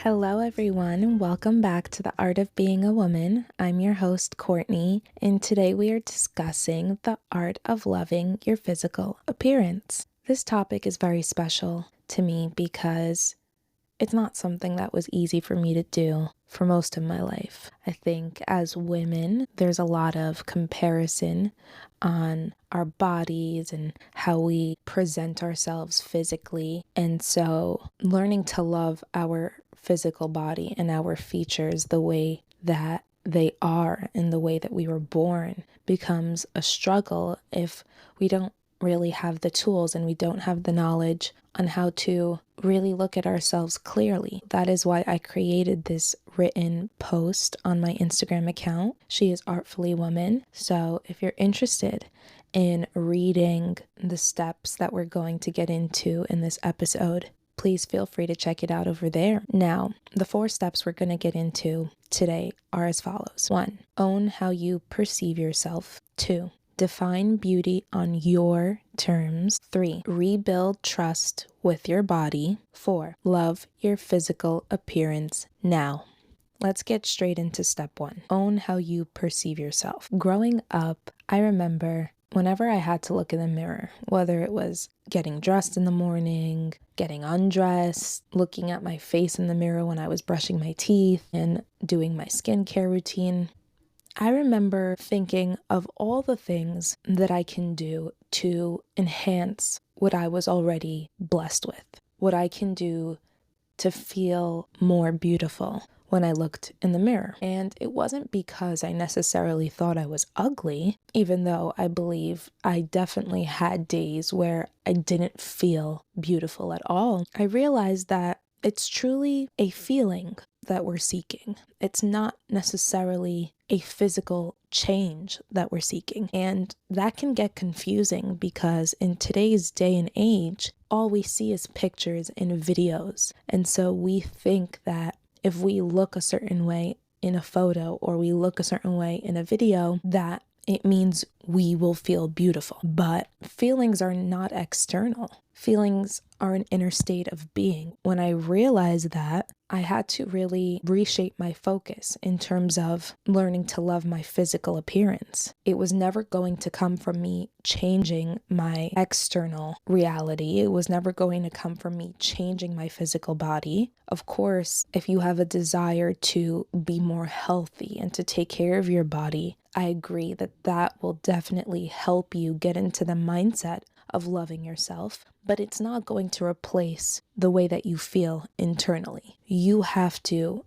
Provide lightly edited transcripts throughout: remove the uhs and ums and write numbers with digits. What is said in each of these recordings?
Hello, everyone. Welcome back to the Art of Being a Woman. I'm your host, Courtney, and today we are discussing the art of loving your physical appearance. This topic is very special to me because it's not something that was easy for me to do for most of my life. I think as women, there's a lot of comparison on our bodies and how we present ourselves physically. And so learning to love our physical body and our features the way that they are and the way that we were born becomes a struggle if we don't really have the tools and we don't have the knowledge on how to really look at ourselves clearly. That is why I created this written post on my Instagram account. She is Artfully Woman. So if you're interested in reading the steps that we're going to get into in this episode, please feel free to check it out over there. Now, the 4 steps we're going to get into today are as follows. 1, own how you perceive yourself. 2, define beauty on your terms. 3, rebuild trust with your body. 4, love your physical appearance now. Let's get straight into step 1. Own how you perceive yourself. Growing up, I remember whenever I had to look in the mirror, whether it was getting dressed in the morning, getting undressed, looking at my face in the mirror when I was brushing my teeth and doing my skincare routine, I remember thinking of all the things that I can do to enhance what I was already blessed with, what I can do to feel more beautiful when I looked in the mirror. And it wasn't because I necessarily thought I was ugly, even though I believe I definitely had days where I didn't feel beautiful at all. I realized that it's truly a feeling that we're seeking. It's not necessarily a physical change that we're seeking. And that can get confusing because in today's day and age, all we see is pictures and videos. And so we think that if we look a certain way in a photo or we look a certain way in a video, that it means we will feel beautiful. But feelings are not external. Feelings are an inner state of being. When I realized that, I had to really reshape my focus in terms of learning to love my physical appearance. It was never going to come from me changing my external reality. It was never going to come from me changing my physical body. Of course, if you have a desire to be more healthy and to take care of your body, I agree that that will definitely help you get into the mindset of loving yourself, but it's not going to replace the way that you feel internally. You have to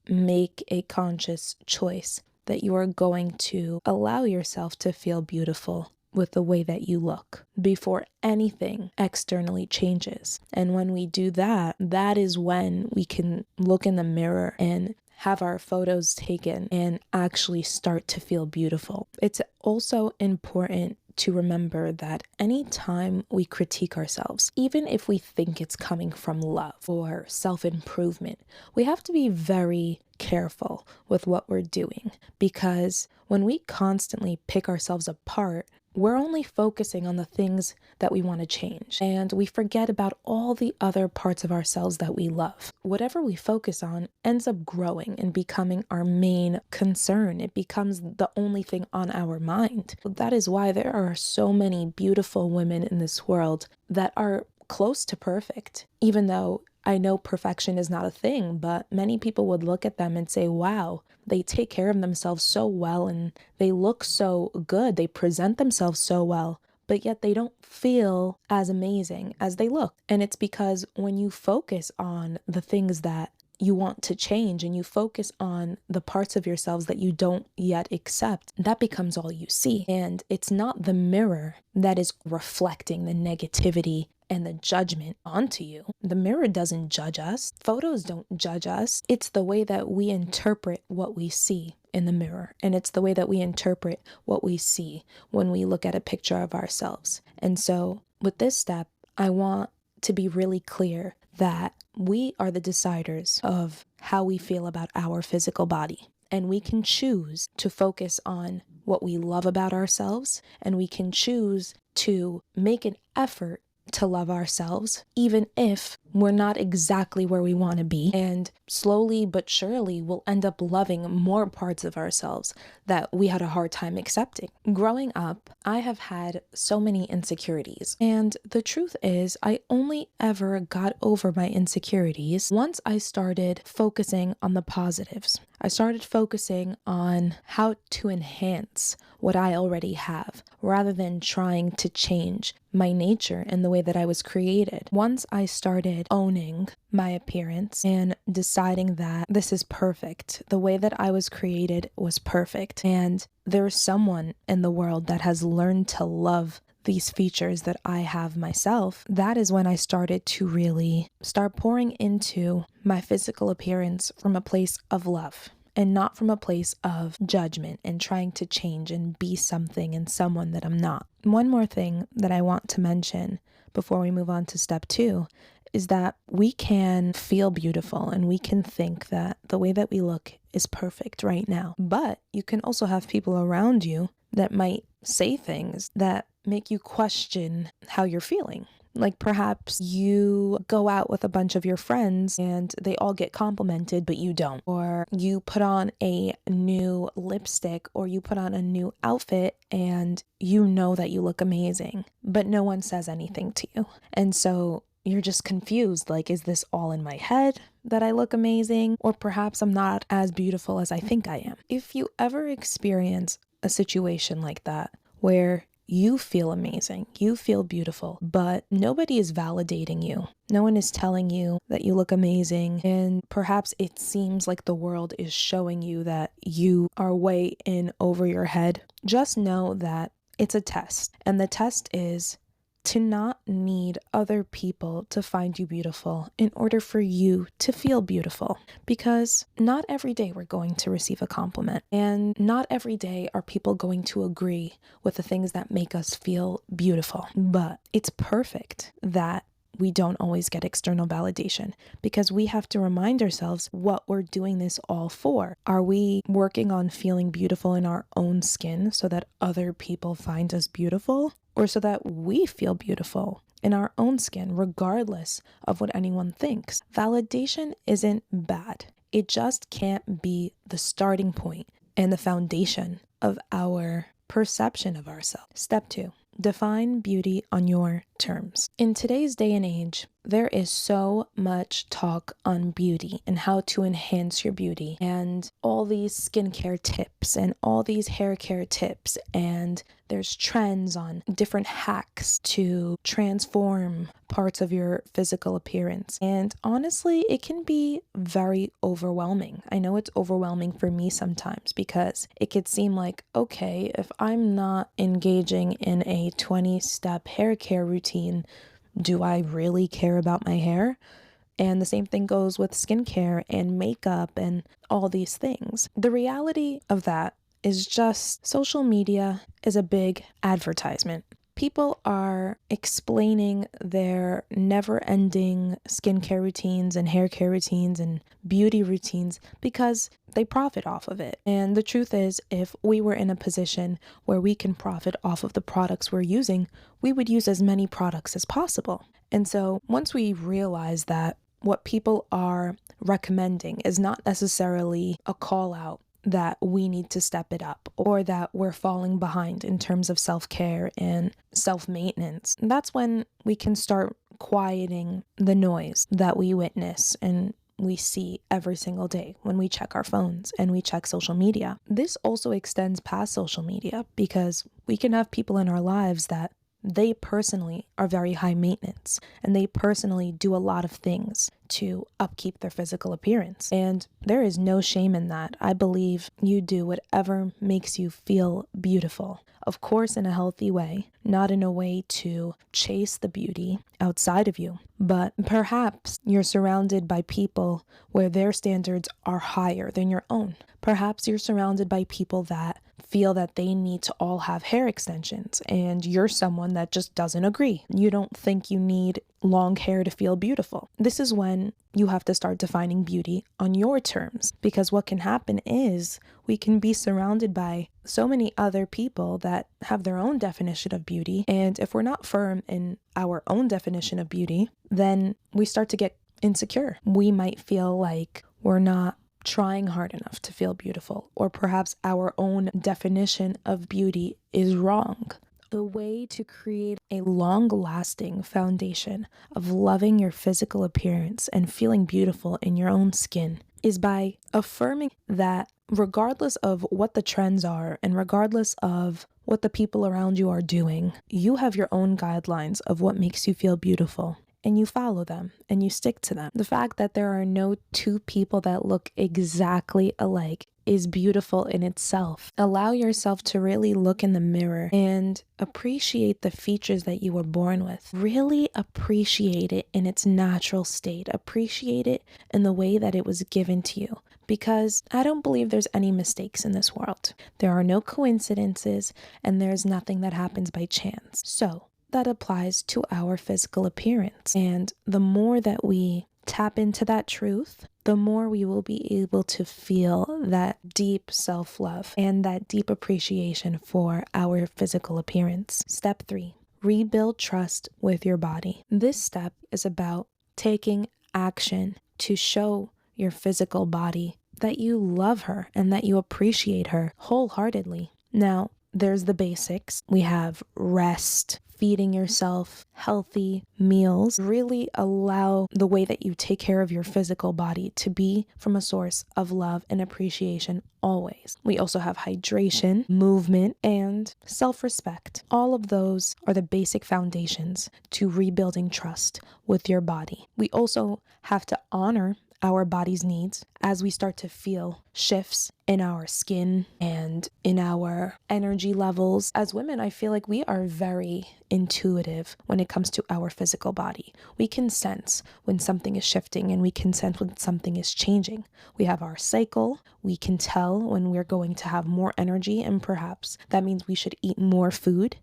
make a conscious choice that you are going to allow yourself to feel beautiful with the way that you look before anything externally changes. And when we do that, that is when we can look in the mirror and have our photos taken and actually start to feel beautiful. It's also important to remember that anytime we critique ourselves, even if we think it's coming from love or self-improvement, we have to be very careful with what we're doing, because when we constantly pick ourselves apart, we're only focusing on the things that we want to change, and we forget about all the other parts of ourselves that we love. Whatever we focus on ends up growing and becoming our main concern. It becomes the only thing on our mind. That is why there are so many beautiful women in this world that are close to perfect, even though I know perfection is not a thing, but many people would look at them and say, wow, they take care of themselves so well and they look so good, they present themselves so well, but yet they don't feel as amazing as they look. And it's because when you focus on the things that you want to change and you focus on the parts of yourselves that you don't yet accept, that becomes all you see. And it's not the mirror that is reflecting the negativity and the judgment onto you. The mirror doesn't judge us. Photos don't judge us. It's the way that we interpret what we see in the mirror. And it's the way that we interpret what we see when we look at a picture of ourselves. And so with this step, I want to be really clear that we are the deciders of how we feel about our physical body. And we can choose to focus on what we love about ourselves, and we can choose to make an effort to love ourselves, even if we're not exactly where we want to be. And slowly but surely, we'll end up loving more parts of ourselves that we had a hard time accepting. Growing up, I have had so many insecurities. And the truth is, I only ever got over my insecurities once I started focusing on the positives. I started focusing on how to enhance what I already have rather than trying to change my nature and the way that I was created. Once I started owning my appearance and deciding that this is perfect, the way that I was created was perfect, and there's someone in the world that has learned to love these features that I have myself, that is when I started to really start pouring into my physical appearance from a place of love and not from a place of judgment and trying to change and be something and someone that I'm not. One more thing that I want to mention before we move on to step 2 is that we can feel beautiful and we can think that the way that we look is perfect right now. But you can also have people around you that might say things that make you question how you're feeling. Like perhaps you go out with a bunch of your friends and they all get complimented, but you don't. Or you put on a new lipstick or you put on a new outfit and you know that you look amazing, but no one says anything to you. And so you're just confused. Like, is this all in my head that I look amazing? Or perhaps I'm not as beautiful as I think I am. If you ever experience a situation like that where you feel amazing, you feel beautiful, but nobody is validating you. No one is telling you that you look amazing, and perhaps it seems like the world is showing you that you are way in over your head. Just know that it's a test, and the test is to not need other people to find you beautiful in order for you to feel beautiful. Because not every day we're going to receive a compliment, and not every day are people going to agree with the things that make us feel beautiful. But it's perfect that we don't always get external validation, because we have to remind ourselves what we're doing this all for. Are we working on feeling beautiful in our own skin so that other people find us beautiful, or so that we feel beautiful in our own skin, regardless of what anyone thinks? Validation isn't bad. It just can't be the starting point and the foundation of our perception of ourselves. Step 2. Define beauty on your terms. In today's day and age, there is so much talk on beauty and how to enhance your beauty, and all these skincare tips and all these hair care tips, and there's trends on different hacks to transform parts of your physical appearance. And honestly, it can be very overwhelming. I know it's overwhelming for me sometimes, because it could seem like, okay, if I'm not engaging in a 20-step hair care routine, do I really care about my hair? And the same thing goes with skincare and makeup and all these things. The reality of that is just social media is a big advertisement. People are explaining their never-ending skincare routines and hair care routines and beauty routines because they profit off of it. And the truth is, if we were in a position where we can profit off of the products we're using, we would use as many products as possible. And so once we realize that what people are recommending is not necessarily a call out that we need to step it up, or that we're falling behind in terms of self-care and self-maintenance, that's when we can start quieting the noise that we witness and we see every single day when we check our phones and we check social media. This also extends past social media, because we can have people in our lives that they personally are very high maintenance and they personally do a lot of things to upkeep their physical appearance. And there is no shame in that. I believe you do whatever makes you feel beautiful. Of course, in a healthy way, not in a way to chase the beauty outside of you. But perhaps you're surrounded by people where their standards are higher than your own. Perhaps you're surrounded by people that feel that they need to all have hair extensions, and you're someone that just doesn't agree. You don't think you need long hair to feel beautiful. This is when you have to start defining beauty on your terms, because what can happen is we can be surrounded by so many other people that have their own definition of beauty, and if we're not firm in our own definition of beauty, then we start to get insecure. We might feel like we're not trying hard enough to feel beautiful, or perhaps our own definition of beauty is wrong. The way to create a long-lasting foundation of loving your physical appearance and feeling beautiful in your own skin is by affirming that regardless of what the trends are and regardless of what the people around you are doing, you have your own guidelines of what makes you feel beautiful. And you follow them and you stick to them. The fact that there are no two people that look exactly alike is beautiful in itself. Allow yourself to really look in the mirror and appreciate the features that you were born with. Really appreciate it in its natural state. Appreciate it in the way that it was given to you. Because I don't believe there's any mistakes in this world. There are no coincidences, and there's nothing that happens by chance. So that applies to our physical appearance. And the more that we tap into that truth, the more we will be able to feel that deep self-love and that deep appreciation for our physical appearance. Step 3, rebuild trust with your body. This step is about taking action to show your physical body that you love her and that you appreciate her wholeheartedly. Now, there's the basics. We have rest, feeding yourself healthy meals. Really allow the way that you take care of your physical body to be from a source of love and appreciation always. We also have hydration, movement, and self-respect. All of those are the basic foundations to rebuilding trust with your body. We also have to honor our body's needs as we start to feel shifts in our skin and in our energy levels. As women, I feel like we are very intuitive when it comes to our physical body. We can sense when something is shifting and we can sense when something is changing. We have our cycle. We can tell when we're going to have more energy, and perhaps that means we should eat more food.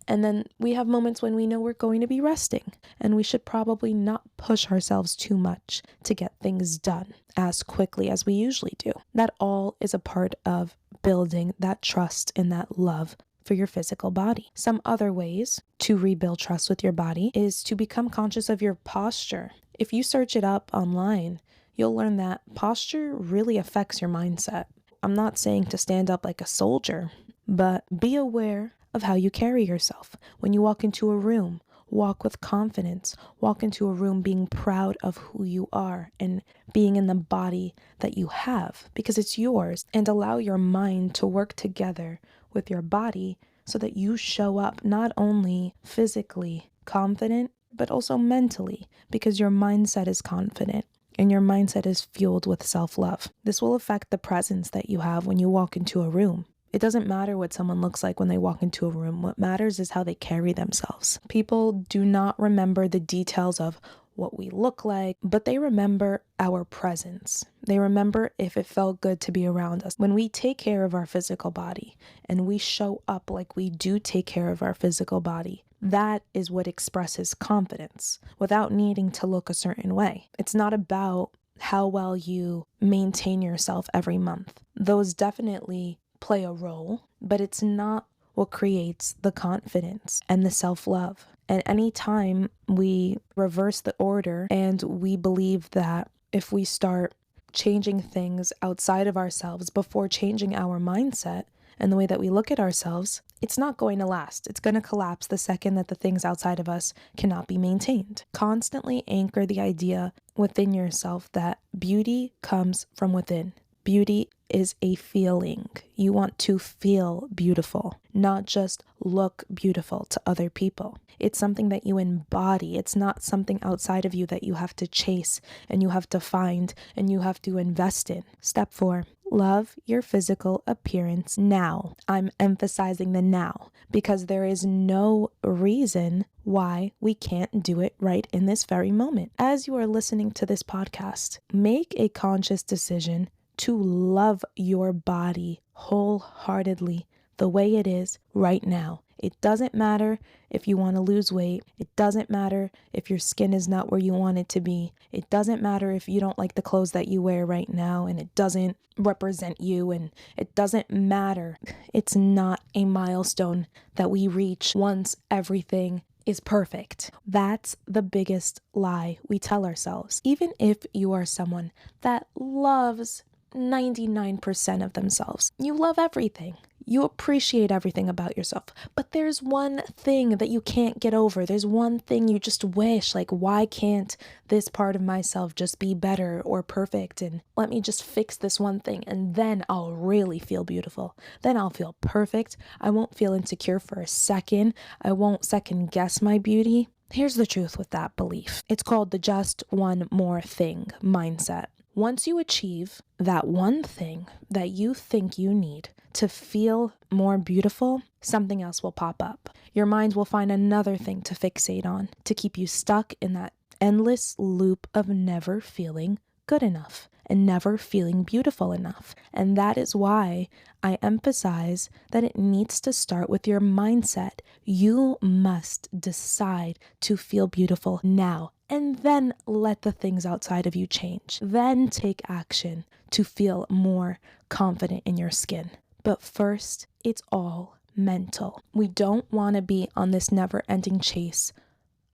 And then we have moments when we know we're going to be resting, and we should probably not push ourselves too much to get things done as quickly as we usually do. That all is a part of building that trust and that love for your physical body. Some other ways to rebuild trust with your body is to become conscious of your posture. If you search it up online, you'll learn that posture really affects your mindset. I'm not saying to stand up like a soldier, but be aware of how you carry yourself. When you walk into a room, walk with confidence. Walk into a room being proud of who you are and being in the body that you have, because it's yours. And allow your mind to work together with your body so that you show up not only physically confident, but also mentally, because your mindset is confident and your mindset is fueled with self-love. This will affect the presence that you have when you walk into a room. It doesn't matter what someone looks like when they walk into a room. What matters is how they carry themselves. People do not remember the details of what we look like, but they remember our presence. They remember if it felt good to be around us. When we take care of our physical body and we show up like we do take care of our physical body, that is what expresses confidence without needing to look a certain way. It's not about how well you maintain yourself every month. Those definitely play a role, but it's not what creates the confidence and the self-love. And anytime we reverse the order and we believe that if we start changing things outside of ourselves before changing our mindset and the way that we look at ourselves, it's not going to last. It's going to collapse the second that the things outside of us cannot be maintained. Constantly anchor the idea within yourself that beauty comes from within. Beauty is a feeling. You want to feel beautiful, not just look beautiful to other people. It's something that you embody. It's not something outside of you that you have to chase and you have to find and you have to invest in. Step 4, love your physical appearance now. I'm emphasizing the now because there is no reason why we can't do it right in this very moment. As you are listening to this podcast, make a conscious decision to love your body wholeheartedly the way it is right now. It doesn't matter if you want to lose weight. It doesn't matter if your skin is not where you want it to be. It doesn't matter if you don't like the clothes that you wear right now and it doesn't represent you, and it doesn't matter. It's not a milestone that we reach once everything is perfect. That's the biggest lie we tell ourselves. Even if you are someone that loves 99% of themselves, you love everything. You appreciate everything about yourself, but there's one thing that you can't get over. There's one thing you just wish, like, why can't this part of myself just be better or perfect? And let me just fix this one thing, and then I'll really feel beautiful. Then I'll feel perfect. I won't feel insecure for a second. I won't second guess my beauty. Here's the truth with that belief. It's called the just one more thing mindset. Once you achieve that one thing that you think you need to feel more beautiful, something else will pop up. Your mind will find another thing to fixate on to keep you stuck in that endless loop of never feeling good enough and never feeling beautiful enough. And that is why I emphasize that it needs to start with your mindset. You must decide to feel beautiful now, and then let the things outside of you change. Then take action to feel more confident in your skin. But first, it's all mental. We don't want to be on this never-ending chase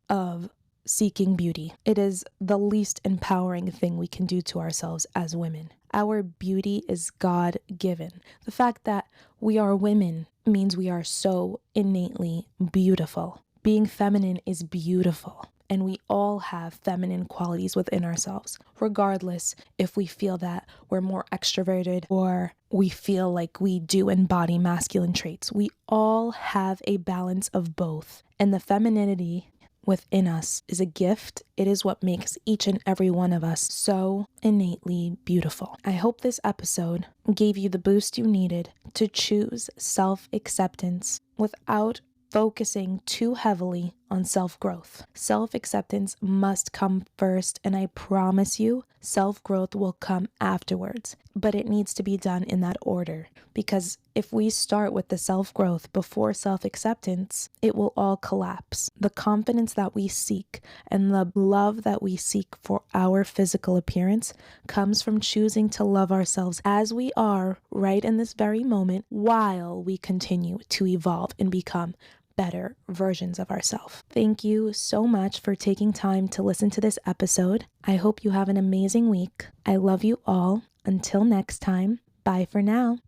of seeking beauty. It is the least empowering thing we can do to ourselves as women. Our beauty is God-given. The fact that we are women means we are so innately beautiful. Being feminine is beautiful. And we all have feminine qualities within ourselves, regardless if we feel that we're more extroverted or we feel like we do embody masculine traits. We all have a balance of both. And the femininity within us is a gift. It is what makes each and every one of us so innately beautiful. I hope this episode gave you the boost you needed to choose self-acceptance without focusing too heavily on self-growth. Self-acceptance must come first, and I promise you, self-growth will come afterwards. But it needs to be done in that order, because if we start with the self-growth before self-acceptance, it will all collapse. The confidence that we seek and the love that we seek for our physical appearance comes from choosing to love ourselves as we are right in this very moment, while we continue to evolve and become better versions of ourselves. Thank you so much for taking time to listen to this episode. I hope you have an amazing week. I love you all. Until next time, bye for now.